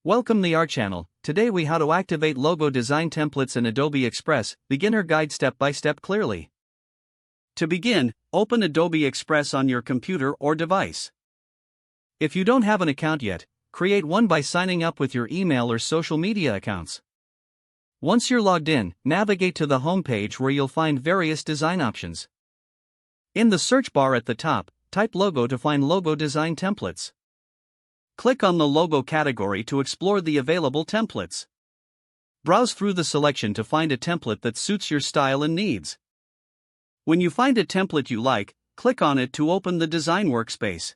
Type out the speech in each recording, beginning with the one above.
Welcome to our channel. Today we how to activate logo design templates in Adobe Express, beginner guide step by step clearly. To begin, open Adobe Express on your computer or device. If you don't have an account yet, create one by signing up with your email or social media accounts. Once you're logged in, navigate to the home page where you'll find various design options. In the search bar at the top, type logo to find logo design templates. Click on the logo category to explore the available templates. Browse through the selection to find a template that suits your style and needs. When you find a template you like, click on it to open the design workspace.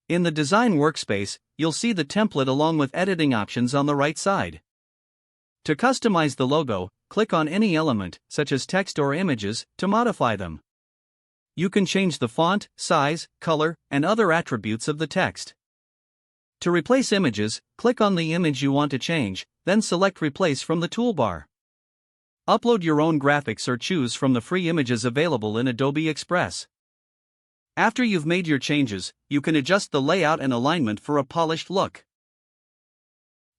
In the design workspace, you'll see the template along with editing options on the right side. To customize the logo, click on any element, such as text or images, to modify them. You can change the font, size, color, and other attributes of the text. To replace images, click on the image you want to change, then select Replace from the toolbar. Upload your own graphics or choose from the free images available in Adobe Express. After you've made your changes, you can adjust the layout and alignment for a polished look.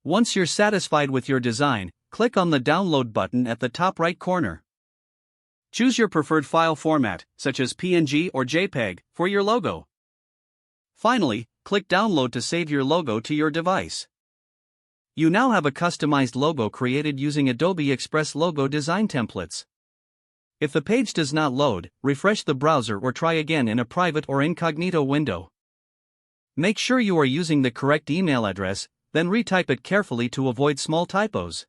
Once you're satisfied with your design, click on the Download button at the top right corner. Choose your preferred file format, such as PNG or JPEG, for your logo. Finally, click Download to save your logo to your device. You now have a customized logo created using Adobe Express logo design templates. If the page does not load, refresh the browser or try again in a private or incognito window. Make sure you are using the correct email address, then retype it carefully to avoid small typos.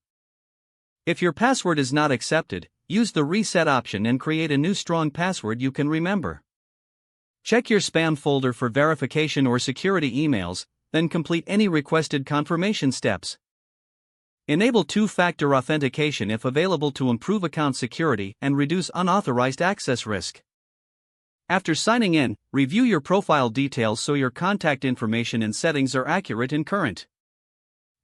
If your password is not accepted, use the reset option and create a new strong password you can remember. Check your spam folder for verification or security emails, then complete any requested confirmation steps. Enable two-factor authentication if available to improve account security and reduce unauthorized access risk. After signing in, review your profile details so your contact information and settings are accurate and current.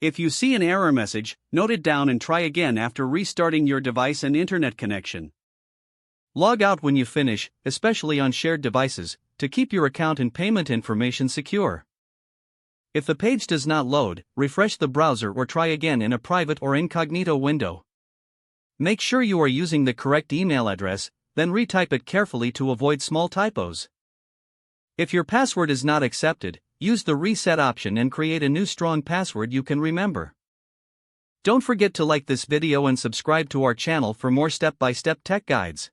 If you see an error message, note it down and try again after restarting your device and internet connection. Log out when you finish, especially on shared devices, to keep your account and payment information secure. If the page does not load, refresh the browser or try again in a private or incognito window. Make sure you are using the correct email address, then retype it carefully to avoid small typos. If your password is not accepted, use the reset option and create a new strong password you can remember. Don't forget to like this video and subscribe to our channel for more step-by-step tech guides.